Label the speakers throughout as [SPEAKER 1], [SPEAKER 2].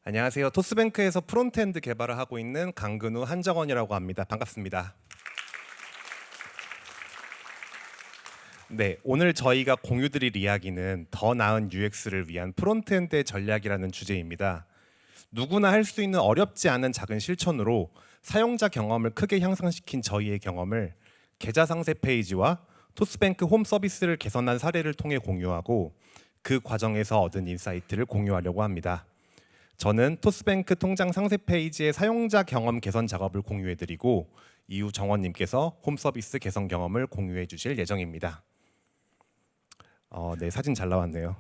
[SPEAKER 1] 안녕하세요. 토스뱅크에서 프론트엔드 개발을 하고 있는 강근우 한정원이라고 합니다. 반갑습니다. 네, 오늘 저희가 공유드릴 이야기는 더 나은 UX를 위한 프론트엔드의 전략이라는 주제입니다. 누구나 할 수 있는 어렵지 않은 작은 실천으로 사용자 경험을 크게 향상시킨 저희의 경험을 계좌 상세 페이지와 토스뱅크 홈 서비스를 개선한 사례를 통해 공유하고 그 과정에서 얻은 인사이트를 공유하려고 합니다. 저는 토스뱅크 통장 상세 페이지의 사용자 경험 개선 작업을 공유해드리고 이후 정원님께서 홈 서비스 개선 경험을 공유해 주실 예정입니다. 네, 사진 잘 나왔네요.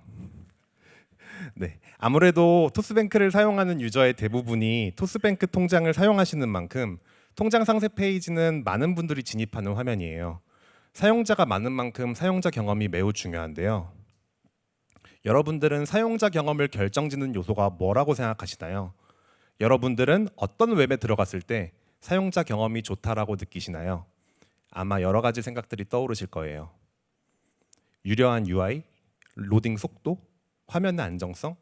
[SPEAKER 1] 네, 아무래도 토스뱅크를 사용하는 유저의 대부분이 토스뱅크 통장을 사용하시는 만큼 통장 상세 페이지는 많은 분들이 진입하는 화면이에요. 사용자가 많은 만큼 사용자 경험이 매우 중요한데요. 여러분들은 사용자 경험을 결정짓는 요소가 뭐라고 생각하시나요? 여러분들은 어떤 웹에 들어갔을 때 사용자 경험이 좋다라고 느끼시나요? 아마 여러 가지 생각들이 떠오르실 거예요. 유려한 UI, 로딩 속도, 화면의 안정성.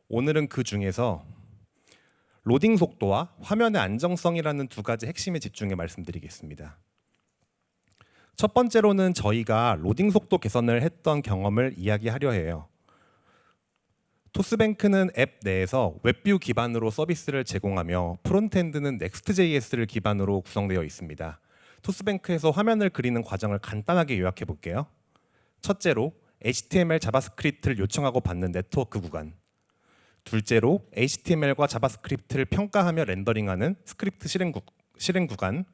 [SPEAKER 1] 오늘은 그 중에서 로딩 속도와 화면의 안정성이라는 두 가지 핵심에 집중해 말씀드리겠습니다. 첫 번째로는 저희가 로딩 속도 개선을 했던 경험을 이야기하려 해요. 토스뱅크는 앱 내에서 웹뷰 기반으로 서비스를 제공하며 프론트엔드는 넥스트.js를 기반으로 구성되어 있습니다. 토스뱅크에서 화면을 그리는 과정을 간단하게 요약해 볼게요. 첫째로 HTML, 자바스크립트를 요청하고 받는 네트워크 구간. 둘째로 HTML과 자바스크립트를 평가하며 렌더링하는 스크립트 실행 구간.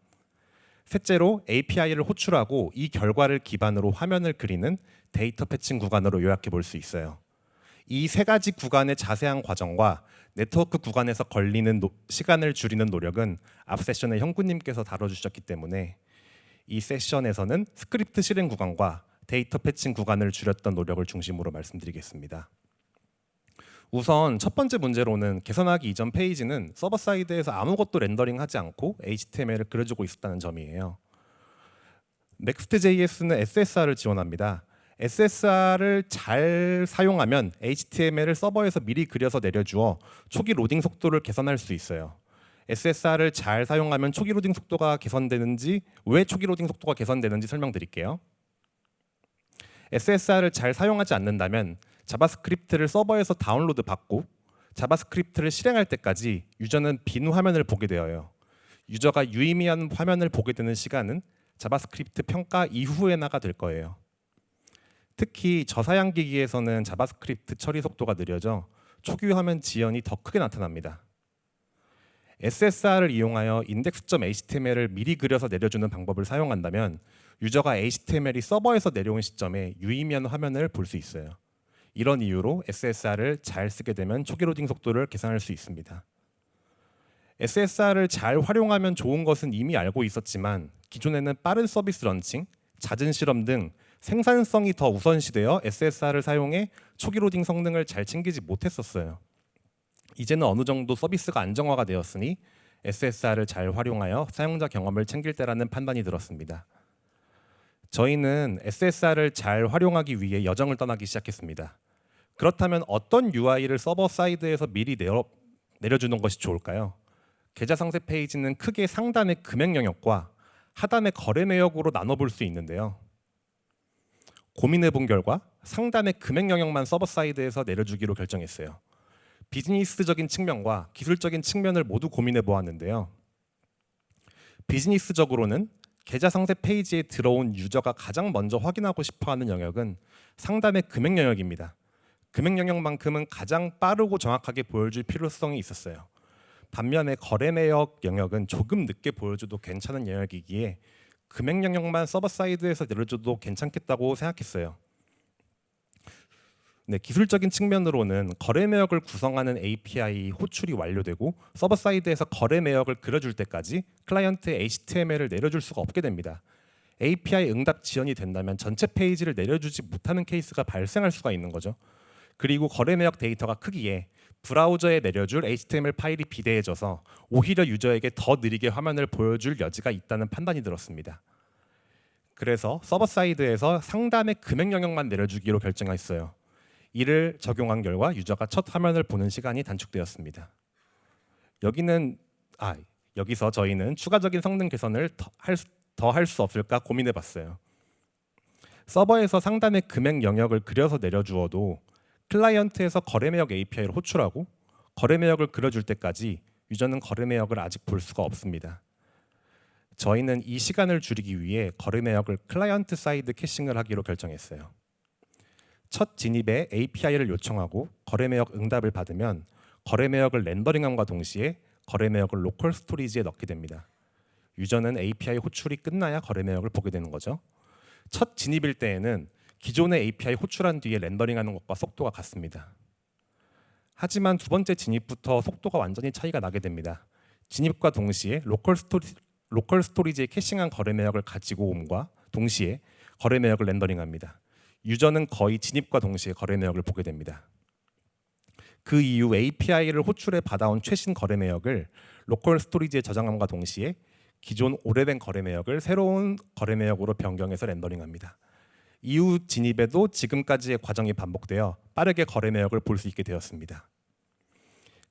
[SPEAKER 1] 셋째로 API를 호출하고 이 결과를 기반으로 화면을 그리는 데이터 패칭 구간으로 요약해 볼 수 있어요. 이 세 가지 구간의 자세한 과정과 네트워크 구간에서 걸리는 시간을 줄이는 노력은 앞 세션에 형구님께서 다뤄주셨기 때문에 이 세션에서는 스크립트 실행 구간과 데이터 패칭 구간을 줄였던 노력을 중심으로 말씀드리겠습니다. 우선 첫 번째 문제로는 개선하기 이전 페이지는 서버 사이드에서 아무것도 렌더링하지 않고 HTML을 그려주고 있었다는 점이에요. Next.js는 SSR을 지원합니다. SSR을 잘 사용하면 HTML을 서버에서 미리 그려서 내려주어 초기 로딩 속도를 개선할 수 있어요. SSR을 잘 사용하면 초기 로딩 속도가 개선되는지, 왜 초기 로딩 속도가 개선되는지 설명드릴게요. SSR을 잘 사용하지 않는다면 자바스크립트를 서버에서 다운로드 받고 자바스크립트를 실행할 때까지 유저는 빈 화면을 보게 되어요. 유저가 유의미한 화면을 보게 되는 시간은 자바스크립트 평가 이후에나가 될 거예요. 특히 저사양 기기에서는 자바스크립트 처리 속도가 느려져 초기 화면 지연이 더 크게 나타납니다. SSR을 이용하여 index.html을 미리 그려서 내려주는 방법을 사용한다면 유저가 HTML이 서버에서 내려온 시점에 유의미한 화면을 볼 수 있어요. 이런 이유로 SSR을 잘 쓰게 되면 초기 로딩 속도를 개선할 수 있습니다. SSR을 잘 활용하면 좋은 것은 이미 알고 있었지만 기존에는 빠른 서비스 런칭, 잦은 실험 등 생산성이 더 우선시되어 SSR을 사용해 초기 로딩 성능을 잘 챙기지 못했었어요. 이제는 어느 정도 서비스가 안정화가 되었으니 SSR을 잘 활용하여 사용자 경험을 챙길 때라는 판단이 들었습니다. 저희는 SSR을 잘 활용하기 위해 여정을 떠나기 시작했습니다. 그렇다면 어떤 UI를 서버 사이드에서 미리 내려주는 것이 좋을까요? 계좌 상세 페이지는 크게 상단의 금액 영역과 하단의 거래 내역으로 나눠볼 수 있는데요. 고민해 본 결과 상단의 금액 영역만 서버 사이드에서 내려주기로 결정했어요. 비즈니스적인 측면과 기술적인 측면을 모두 고민해 보았는데요. 비즈니스적으로는 계좌 상세 페이지에 들어온 유저가 가장 먼저 확인하고 싶어하는 영역은 상단의 금액 영역입니다. 금액 영역만큼은 가장 빠르고 정확하게 보여줄 필요성이 있었어요. 반면에 거래 내역 영역은 조금 늦게 보여줘도 괜찮은 영역이기에 금액 영역만 서버 사이드에서 내려줘도 괜찮겠다고 생각했어요. 네, 기술적인 측면으로는 거래 내역을 구성하는 API 호출이 완료되고 서버 사이드에서 거래 내역을 그려줄 때까지 클라이언트의 HTML을 내려줄 수가 없게 됩니다. API 응답 지연이 된다면 전체 페이지를 내려주지 못하는 케이스가 발생할 수가 있는 거죠. 그리고 거래 내역 데이터가 크기에 브라우저에 내려줄 HTML 파일이 비대해져서 오히려 유저에게 더 느리게 화면을 보여줄 여지가 있다는 판단이 들었습니다. 그래서 서버 사이드에서 상단의 금액 영역만 내려주기로 결정했어요. 이를 적용한 결과 유저가 첫 화면을 보는 시간이 단축되었습니다. 여기서 저희는 추가적인 성능 개선을 더 할 수 없을까 고민해봤어요. 서버에서 상단의 금액 영역을 그려서 내려주어도 클라이언트에서 거래 내역 API를 호출하고 거래 내역을 그려줄 때까지 유저는 거래 내역을 아직 볼 수가 없습니다. 저희는 이 시간을 줄이기 위해 거래 내역을 클라이언트 사이드 캐싱을 하기로 결정했어요. 첫 진입에 API를 요청하고 거래 내역 응답을 받으면 거래 내역을 렌더링함과 동시에 거래 내역을 로컬 스토리지에 넣게 됩니다. 유저는 API 호출이 끝나야 거래 내역을 보게 되는 거죠. 첫 진입일 때에는 기존의 API 호출한 뒤에 렌더링하는 것과 속도가 같습니다. 하지만 두 번째 진입부터 속도가 완전히 차이가 나게 됩니다. 진입과 동시에 로컬 스토리지에 캐싱한 거래 내역을 가지고 옴과 동시에 거래 내역을 렌더링합니다. 유저는 거의 진입과 동시에 거래 내역을 보게 됩니다. 그 이후 API를 호출해 받아온 최신 거래 내역을 로컬 스토리지에 저장함과 동시에 기존 오래된 거래 내역을 새로운 거래 내역으로 변경해서 렌더링합니다. 이후 진입에도 지금까지의 과정이 반복되어 빠르게 거래 내역을 볼 수 있게 되었습니다.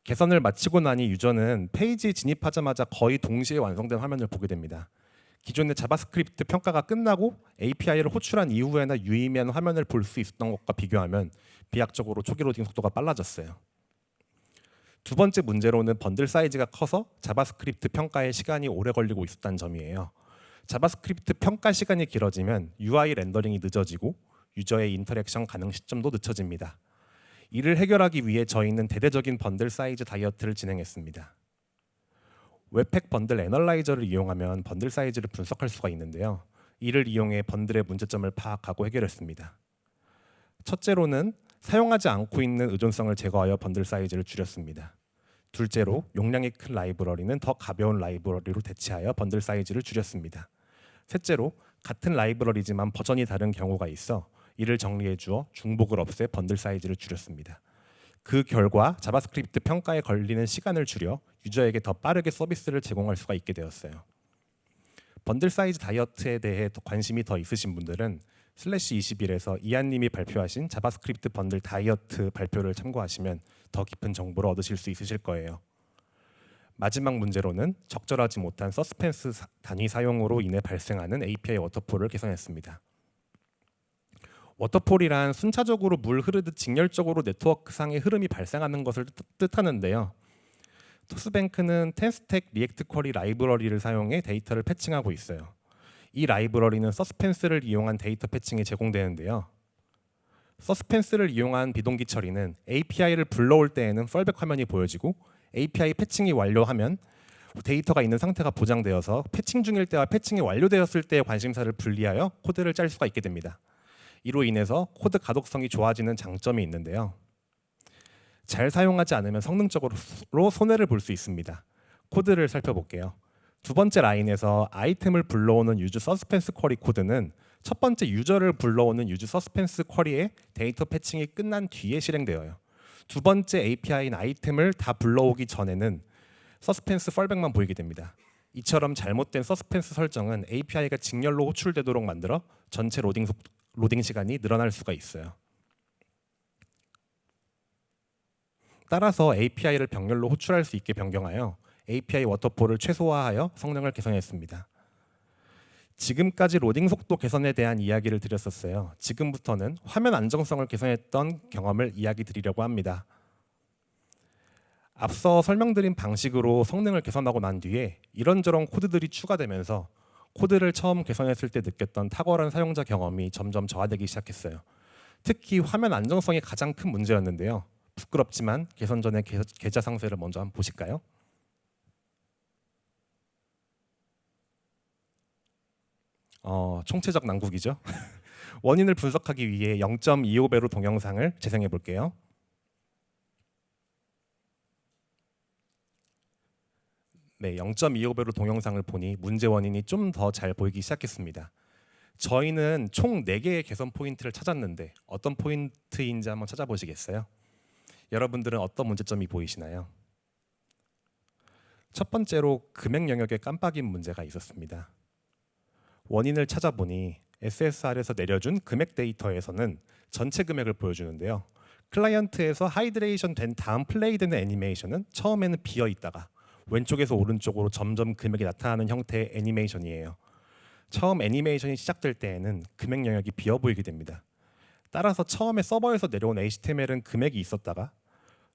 [SPEAKER 1] 개선을 마치고 나니 유저는 페이지에 진입하자마자 거의 동시에 완성된 화면을 보게 됩니다. 기존의 자바스크립트 평가가 끝나고 API를 호출한 이후에나 유의미한 화면을 볼 수 있었던 것과 비교하면 비약적으로 초기 로딩 속도가 빨라졌어요. 두 번째 문제로는 번들 사이즈가 커서 자바스크립트 평가에 시간이 오래 걸리고 있었다는 점이에요. 자바스크립트 평가 시간이 길어지면 UI 렌더링이 늦어지고 유저의 인터랙션 가능 시점도 늦춰집니다. 이를 해결하기 위해 저희는 대대적인 번들 사이즈 다이어트를 진행했습니다. 웹팩 번들 애널라이저를 이용하면 번들 사이즈를 분석할 수가 있는데요. 이를 이용해 번들의 문제점을 파악하고 해결했습니다. 첫째로는 사용하지 않고 있는 의존성을 제거하여 번들 사이즈를 줄였습니다. 둘째로 용량이 큰 라이브러리는 더 가벼운 라이브러리로 대체하여 번들 사이즈를 줄였습니다. 셋째로 같은 라이브러리지만 버전이 다른 경우가 있어 이를 정리해 주어 중복을 없애 번들 사이즈를 줄였습니다. 그 결과 자바스크립트 평가에 걸리는 시간을 줄여 유저에게 더 빠르게 서비스를 제공할 수가 있게 되었어요. 번들 사이즈 다이어트에 대해 관심이 더 있으신 분들은 /21에서 이한님이 발표하신 자바스크립트 번들 다이어트 발표를 참고하시면 더 깊은 정보를 얻으실 수 있으실 거예요. 마지막 문제로는 적절하지 못한 서스펜스 단위 사용으로 인해 발생하는 API 워터폴을 개선했습니다. 워터폴이란 순차적으로 물 흐르듯 직렬적으로 네트워크상의 흐름이 발생하는 것을 뜻하는데요. 토스뱅크는 10스택 리액트 쿼리 라이브러리를 사용해 데이터를 패칭하고 있어요. 이 라이브러리는 서스펜스를 이용한 데이터 패칭이 제공되는데요. 서스펜스를 이용한 비동기 처리는 API를 불러올 때에는 펄백 화면이 보여지고 API 패칭이 완료하면 데이터가 있는 상태가 보장되어서 패칭 중일 때와 패칭이 완료되었을 때의 관심사를 분리하여 코드를 짤 수가 있게 됩니다. 이로 인해서 코드 가독성이 좋아지는 장점이 있는데요. 잘 사용하지 않으면 성능적으로 손해를 볼 수 있습니다. 코드를 살펴볼게요. 두 번째 라인에서 아이템을 불러오는 유즈 서스펜스 쿼리 코드는 첫 번째 유저를 불러오는 유즈 서스펜스 쿼리의 데이터 패칭이 끝난 뒤에 실행되어요. 두 번째 API인 아이템을 다 불러오기 전에는 서스펜스 펄백만 보이게 됩니다. 이처럼 잘못된 서스펜스 설정은 API가 직렬로 호출되도록 만들어 전체 로딩 시간이 늘어날 수가 있어요. 따라서 API를 병렬로 호출할 수 있게 변경하여 API 워터폴을 최소화하여 성능을 개선했습니다. 지금까지 로딩 속도 개선에 대한 이야기를 드렸었어요. 지금부터는 화면 안정성을 개선했던 경험을 이야기 드리려고 합니다. 앞서 설명드린 방식으로 성능을 개선하고 난 뒤에 이런저런 코드들이 추가되면서 코드를 처음 개선했을 때 느꼈던 탁월한 사용자 경험이 점점 저하되기 시작했어요. 특히 화면 안정성이 가장 큰 문제였는데요. 부끄럽지만 개선 전에 계좌 상세를 먼저 한번 보실까요? 총체적 난국이죠. 원인을 분석하기 위해 0.25배로 동영상을 재생해 볼게요. 네, 0.25배로 동영상을 보니 문제 원인이 좀 더 잘 보이기 시작했습니다. 저희는 총 4개의 개선 포인트를 찾았는데 어떤 포인트인지 한번 찾아보시겠어요? 여러분들은 어떤 문제점이 보이시나요? 첫 번째로 금액 영역에 깜빡인 문제가 있었습니다. 원인을 찾아보니 SSR에서 내려준 금액 데이터에서는 전체 금액을 보여주는데요. 클라이언트에서 하이드레이션 된 다음 플레이되는 애니메이션은 처음에는 비어 있다가 왼쪽에서 오른쪽으로 점점 금액이 나타나는 형태의 애니메이션이에요. 처음 애니메이션이 시작될 때에는 금액 영역이 비어 보이게 됩니다. 따라서 처음에 서버에서 내려온 HTML은 금액이 있었다가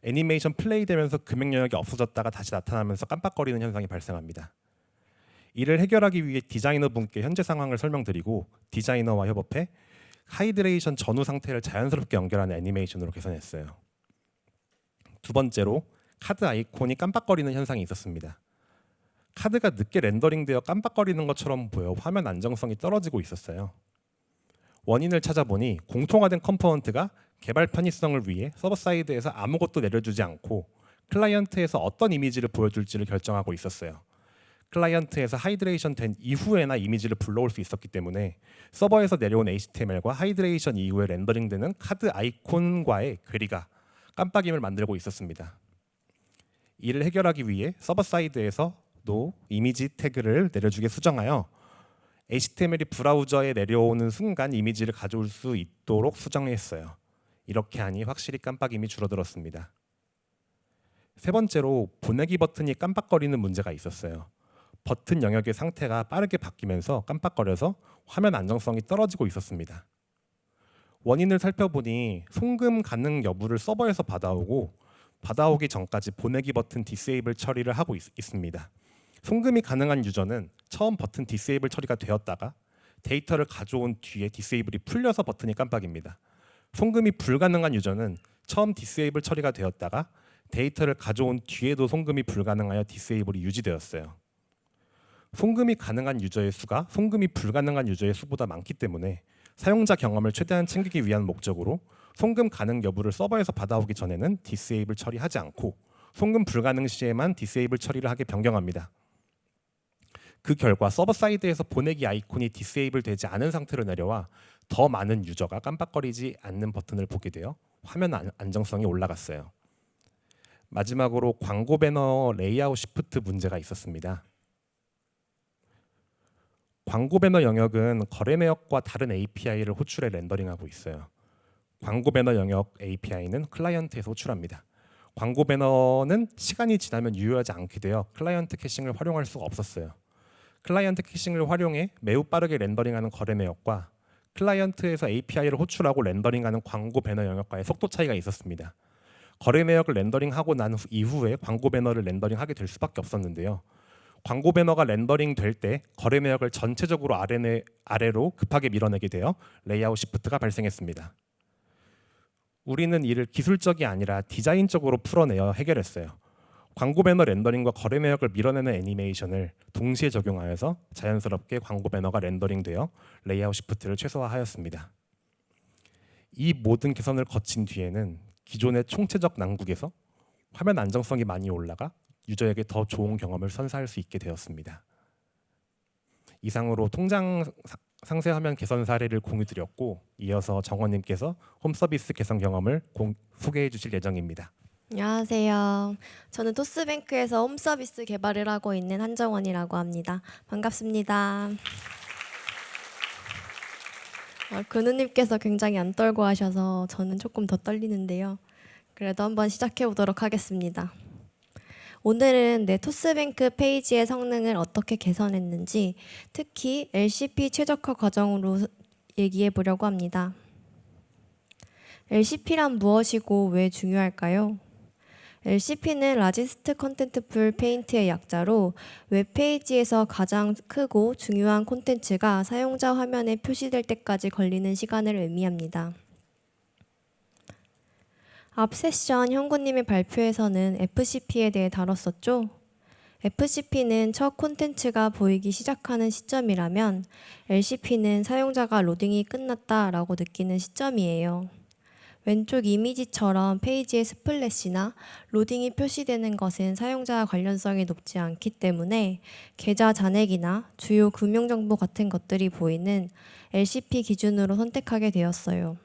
[SPEAKER 1] 애니메이션 플레이되면서 금액 영역이 없어졌다가 다시 나타나면서 깜빡거리는 현상이 발생합니다. 이를 해결하기 위해 디자이너분께 현재 상황을 설명드리고 디자이너와 협업해 하이드레이션 전후 상태를 자연스럽게 연결하는 애니메이션으로 개선했어요. 두 번째로 카드 아이콘이 깜빡거리는 현상이 있었습니다. 카드가 늦게 렌더링되어 깜빡거리는 것처럼 보여 화면 안정성이 떨어지고 있었어요. 원인을 찾아보니 공통화된 컴포넌트가 개발 편의성을 위해 서버 사이드에서 아무것도 내려주지 않고 클라이언트에서 어떤 이미지를 보여줄지를 결정하고 있었어요. 클라이언트에서 하이드레이션 된 이후에나 이미지를 불러올 수 있었기 때문에 서버에서 내려온 HTML과 하이드레이션 이후에 렌더링되는 카드 아이콘과의 괴리가 깜빡임을 만들고 있었습니다. 이를 해결하기 위해 서버 사이드에서도 이미지 태그를 내려주게 수정하여 HTML이 브라우저에 내려오는 순간 이미지를 가져올 수 있도록 수정했어요. 이렇게 하니 확실히 깜빡임이 줄어들었습니다. 세 번째로 보내기 버튼이 깜빡거리는 문제가 있었어요. 버튼 영역의 상태가 빠르게 바뀌면서 깜빡거려서 화면 안정성이 떨어지고 있었습니다. 원인을 살펴보니 송금 가능 여부를 서버에서 받아오기 전까지 보내기 버튼 디세이블 처리를 하고 있습니다. 송금이 가능한 유저는 처음 버튼 디세이블 처리가 되었다가 데이터를 가져온 뒤에 디세이블이 풀려서 버튼이 깜빡입니다. 송금이 불가능한 유저는 처음 디세이블 처리가 되었다가 데이터를 가져온 뒤에도 송금이 불가능하여 디세이블이 유지되었어요. 송금이 가능한 유저의 수가 송금이 불가능한 유저의 수보다 많기 때문에 사용자 경험을 최대한 챙기기 위한 목적으로 송금 가능 여부를 서버에서 받아오기 전에는 디세이블 처리하지 않고 송금 불가능 시에만 디세이블 처리를 하게 변경합니다. 그 결과 서버 사이드에서 보내기 아이콘이 디세이블 되지 않은 상태로 내려와 더 많은 유저가 깜빡거리지 않는 버튼을 보게 되어 화면 안정성이 올라갔어요. 마지막으로 광고 배너 레이아웃 시프트 문제가 있었습니다. 광고 배너 영역은 거래 내역과 다른 API를 호출해 렌더링하고 있어요. 광고 배너 영역 API는 클라이언트에서 호출합니다. 광고 배너는 시간이 지나면 유효하지 않게 되어 클라이언트 캐싱을 활용할 수가 없었어요. 클라이언트 캐싱을 활용해 매우 빠르게 렌더링하는 거래 내역과 클라이언트에서 API를 호출하고 렌더링하는 광고 배너 영역과의 속도 차이가 있었습니다. 거래 내역을 렌더링하고 난 이후에 광고 배너를 렌더링하게 될 수밖에 없었는데요. 광고 배너가 렌더링 될 때 거래 내역을 전체적으로 아래로 급하게 밀어내게 되어 레이아웃 시프트가 발생했습니다. 우리는 이를 기술적이 아니라 디자인적으로 풀어내어 해결했어요. 광고 배너 렌더링과 거래 내역을 밀어내는 애니메이션을 동시에 적용하여서 자연스럽게 광고 배너가 렌더링되어 레이아웃 시프트를 최소화하였습니다. 이 모든 개선을 거친 뒤에는 기존의 총체적 난국에서 화면 안정성이 많이 올라가 유저에게 더 좋은 경험을 선사할 수 있게 되었습니다. 이상으로 통장 상세 화면 개선 사례를 공유드렸고 이어서 정원님께서 홈 서비스 개선 경험을 소개해 주실 예정입니다.
[SPEAKER 2] 안녕하세요. 저는 토스뱅크에서 홈 서비스 개발을 하고 있는 한정원이라고 합니다. 반갑습니다. 근우님께서 굉장히 안 떨고 하셔서 저는 조금 더 떨리는데요. 그래도 한번 시작해 보도록 하겠습니다. 오늘은 토스뱅크 페이지의 성능을 어떻게 개선했는지 특히 LCP 최적화 과정으로 얘기해 보려고 합니다. LCP란 무엇이고 왜 중요할까요? LCP는 라지스트 컨텐트 풀 페인트의 약자로 웹페이지에서 가장 크고 중요한 콘텐츠가 사용자 화면에 표시될 때까지 걸리는 시간을 의미합니다. 앞 세션 형구님의 발표에서는 FCP에 대해 다뤘었죠? FCP는 첫 콘텐츠가 보이기 시작하는 시점이라면 LCP는 사용자가 로딩이 끝났다라고 느끼는 시점이에요. 왼쪽 이미지처럼 페이지의 스플래시나 로딩이 표시되는 것은 사용자와 관련성이 높지 않기 때문에 계좌 잔액이나 주요 금융정보 같은 것들이 보이는 LCP 기준으로 선택하게 되었어요.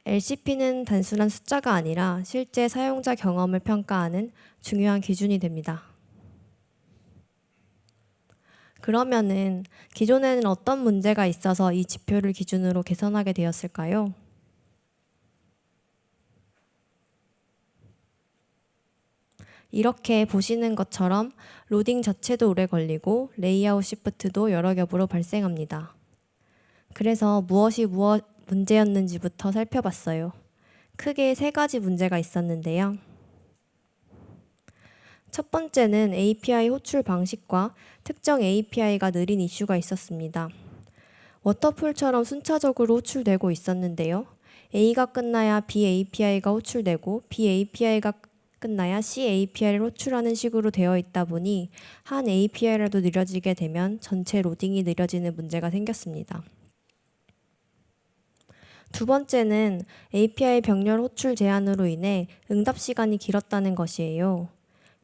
[SPEAKER 2] LCP는 단순한 숫자가 아니라 실제 사용자 경험을 평가하는 중요한 기준이 됩니다. 그러면은 기존에는 어떤 문제가 있어서 이 지표를 기준으로 개선하게 되었을까요? 이렇게 보시는 것처럼 로딩 자체도 오래 걸리고 레이아웃 시프트도 여러 겹으로 발생합니다. 그래서 무엇이 문제였는지부터 살펴봤어요. 크게 세 가지 문제가 있었는데요. 첫 번째는 API 호출 방식과 특정 API가 느린 이슈가 있었습니다. 워터폴처럼 순차적으로 호출되고 있었는데요. A가 끝나야 B API가 호출되고 B API가 끝나야 C API를 호출하는 식으로 되어 있다 보니 한 API라도 느려지게 되면 전체 로딩이 느려지는 문제가 생겼습니다. 두 번째는 API 병렬 호출 제한으로 인해 응답 시간이 길었다는 것이에요.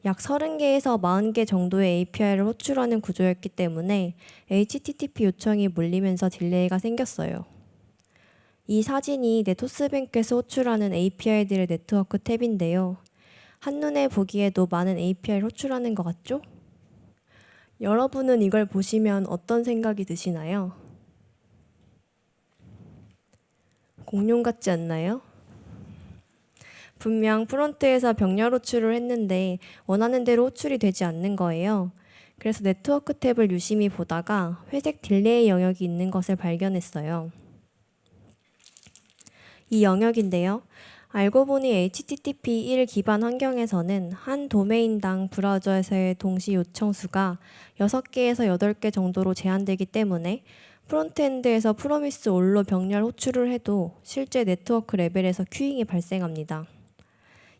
[SPEAKER 2] 약 30개에서 40개 정도의 API를 호출하는 구조였기 때문에 HTTP 요청이 몰리면서 딜레이가 생겼어요. 이 사진이 내 토스뱅크에서 호출하는 API들의 네트워크 탭인데요. 한눈에 보기에도 많은 API를 호출하는 것 같죠? 여러분은 이걸 보시면 어떤 생각이 드시나요? 공룡 같지 않나요? 분명 프론트에서 병렬 호출을 했는데 원하는 대로 호출이 되지 않는 거예요. 그래서 네트워크 탭을 유심히 보다가 회색 딜레이 영역이 있는 것을 발견했어요. 이 영역인데요. 알고 보니 HTTP1 기반 환경에서는 한 도메인당 브라우저에서의 동시 요청 수가 6개에서 8개 정도로 제한되기 때문에 프론트엔드에서 프로미스 올로 병렬 호출을 해도 실제 네트워크 레벨에서 큐잉이 발생합니다.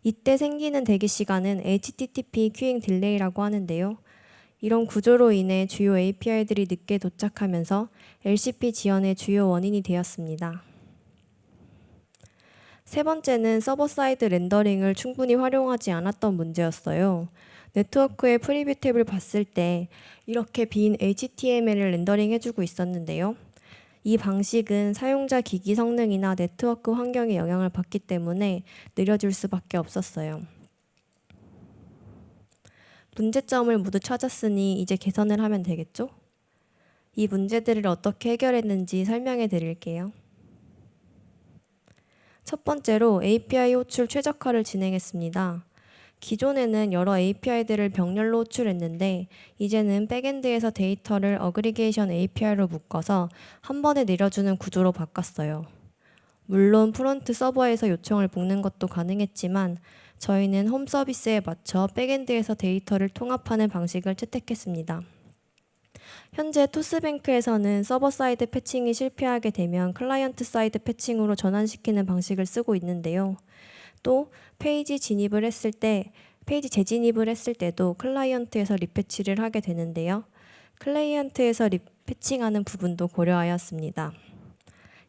[SPEAKER 2] 이때 생기는 대기 시간은 HTTP 큐잉 딜레이라고 하는데요. 이런 구조로 인해 주요 API들이 늦게 도착하면서 LCP 지연의 주요 원인이 되었습니다. 세 번째는 서버 사이드 렌더링을 충분히 활용하지 않았던 문제였어요. 네트워크의 프리뷰 탭을 봤을 때 이렇게 빈 HTML을 렌더링 해주고 있었는데요. 이 방식은 사용자 기기 성능이나 네트워크 환경에 영향을 받기 때문에 느려질 수밖에 없었어요. 문제점을 모두 찾았으니 이제 개선을 하면 되겠죠? 이 문제들을 어떻게 해결했는지 설명해 드릴게요. 첫 번째로 API 호출 최적화를 진행했습니다. 기존에는 여러 API들을 병렬로 호출했는데 이제는 백엔드에서 데이터를 어그리게이션 API로 묶어서 한 번에 내려주는 구조로 바꿨어요. 물론 프론트 서버에서 요청을 묶는 것도 가능했지만 저희는 홈 서비스에 맞춰 백엔드에서 데이터를 통합하는 방식을 채택했습니다. 현재 토스뱅크에서는 서버 사이드 패칭이 실패하게 되면 클라이언트 사이드 패칭으로 전환시키는 방식을 쓰고 있는데요. 또 페이지 재진입을 했을 때도 클라이언트에서 리패치를 하게 되는데요. 클라이언트에서 리패칭하는 부분도 고려하였습니다.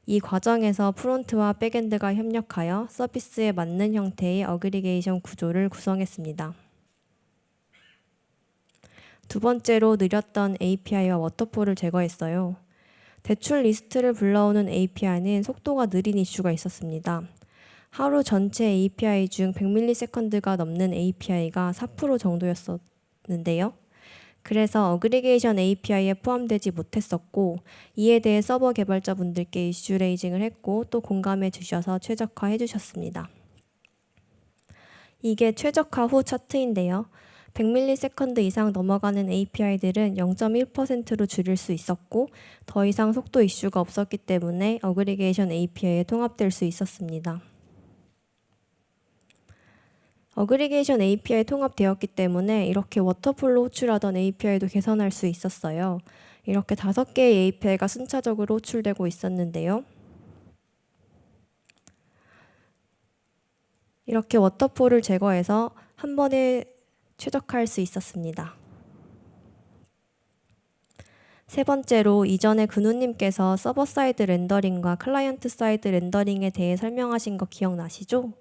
[SPEAKER 2] 이 과정에서 프론트와 백엔드가 협력하여 서비스에 맞는 형태의 어그리게이션 구조를 구성했습니다. 두 번째로 느렸던 API와 워터폴을 제거했어요. 대출 리스트를 불러오는 API는 속도가 느린 이슈가 있었습니다. 하루 전체 API 중 100ms가 넘는 API가 4% 정도였었는데요. 그래서 어그리게이션 API에 포함되지 못했었고 이에 대해 서버 개발자분들께 이슈 레이징을 했고 또 공감해 주셔서 최적화해 주셨습니다. 이게 최적화 후 차트인데요. 100ms 이상 넘어가는 API들은 0.1%로 줄일 수 있었고 더 이상 속도 이슈가 없었기 때문에 어그리게이션 API에 통합될 수 있었습니다. 어그리게이션 API 통합되었기 때문에 이렇게 워터폴로 호출하던 API도 개선할 수 있었어요. 이렇게 5개의 API가 순차적으로 호출되고 있었는데요. 이렇게 워터폴을 제거해서 한 번에 최적화할 수 있었습니다. 세 번째로 이전에 근우님께서 서버 사이드 렌더링과 클라이언트 사이드 렌더링에 대해 설명하신 거 기억나시죠?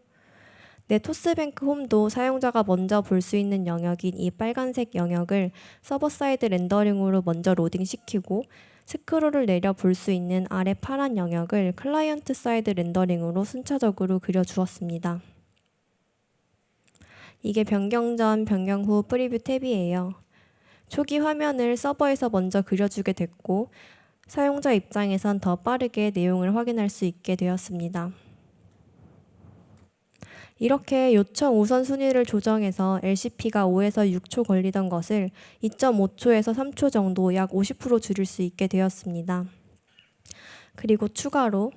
[SPEAKER 2] 내 토스뱅크 홈도 사용자가 먼저 볼 수 있는 영역인 이 빨간색 영역을 서버 사이드 렌더링으로 먼저 로딩시키고 스크롤을 내려 볼 수 있는 아래 파란 영역을 클라이언트 사이드 렌더링으로 순차적으로 그려주었습니다. 이게 변경 전, 변경 후 프리뷰 탭이에요. 초기 화면을 서버에서 먼저 그려주게 됐고 사용자 입장에선 더 빠르게 내용을 확인할 수 있게 되었습니다. 이렇게 요청 우선순위를 조정해서 LCP가 5에서 6초 걸리던 것을 2.5초에서 3초 정도 약 50% 줄일 수 있게 되었습니다. 그리고 추가되는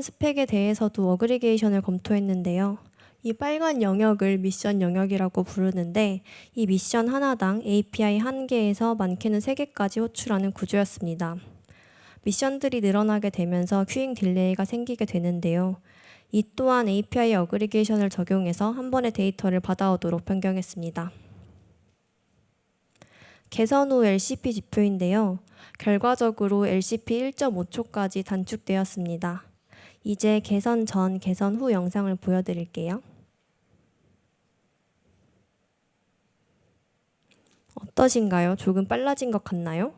[SPEAKER 2] 스펙에 대해서도 어그리게이션을 검토했는데요. 이 빨간 영역을 미션 영역이라고 부르는데 이 미션 하나당 API 1개에서 많게는 3개까지 호출하는 구조였습니다. 미션들이 늘어나게 되면서 큐잉 딜레이가 생기게 되는데요. 이 또한 API 어그리게이션을 적용해서 한 번에 데이터를 받아오도록 변경했습니다. 개선 후 LCP 지표인데요. 결과적으로 LCP 1.5초까지 단축되었습니다. 이제 개선 전, 개선 후 영상을 보여드릴게요. 어떠신가요? 조금 빨라진 것 같나요?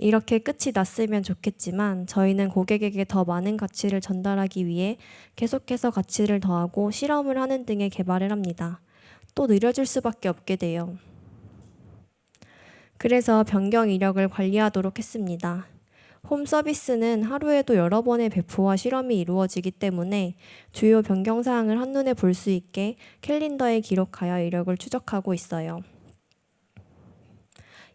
[SPEAKER 2] 이렇게 끝이 났으면 좋겠지만 저희는 고객에게 더 많은 가치를 전달하기 위해 계속해서 가치를 더하고 실험을 하는 등의 개발을 합니다. 또 느려질 수밖에 없게 돼요. 그래서 변경 이력을 관리하도록 했습니다. 홈 서비스는 하루에도 여러 번의 배포와 실험이 이루어지기 때문에 주요 변경 사항을 한눈에 볼 수 있게 캘린더에 기록하여 이력을 추적하고 있어요.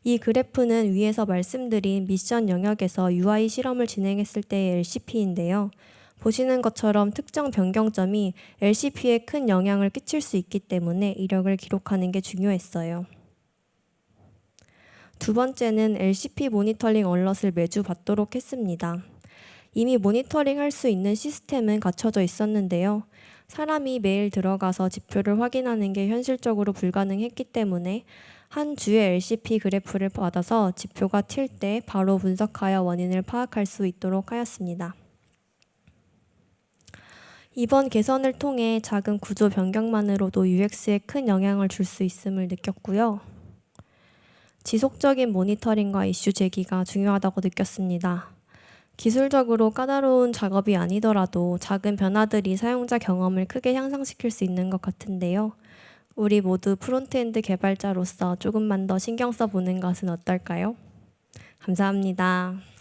[SPEAKER 2] 이 그래프는 위에서 말씀드린 미션 영역에서 UI 실험을 진행했을 때의 LCP인데요. 보시는 것처럼 특정 변경점이 LCP에 큰 영향을 끼칠 수 있기 때문에 이력을 기록하는 게 중요했어요. 두 번째는 LCP 모니터링 얼럿을 매주 받도록 했습니다. 이미 모니터링 할 수 있는 시스템은 갖춰져 있었는데요. 사람이 매일 들어가서 지표를 확인하는 게 현실적으로 불가능했기 때문에 한 주의 LCP 그래프를 받아서 지표가 튈 때 바로 분석하여 원인을 파악할 수 있도록 하였습니다. 이번 개선을 통해 작은 구조 변경만으로도 UX에 큰 영향을 줄 수 있음을 느꼈고요. 지속적인 모니터링과 이슈 제기가 중요하다고 느꼈습니다. 기술적으로 까다로운 작업이 아니더라도 작은 변화들이 사용자 경험을 크게 향상시킬 수 있는 것 같은데요. 우리 모두 프론트엔드 개발자로서 조금만 더 신경 써보는 것은 어떨까요? 감사합니다.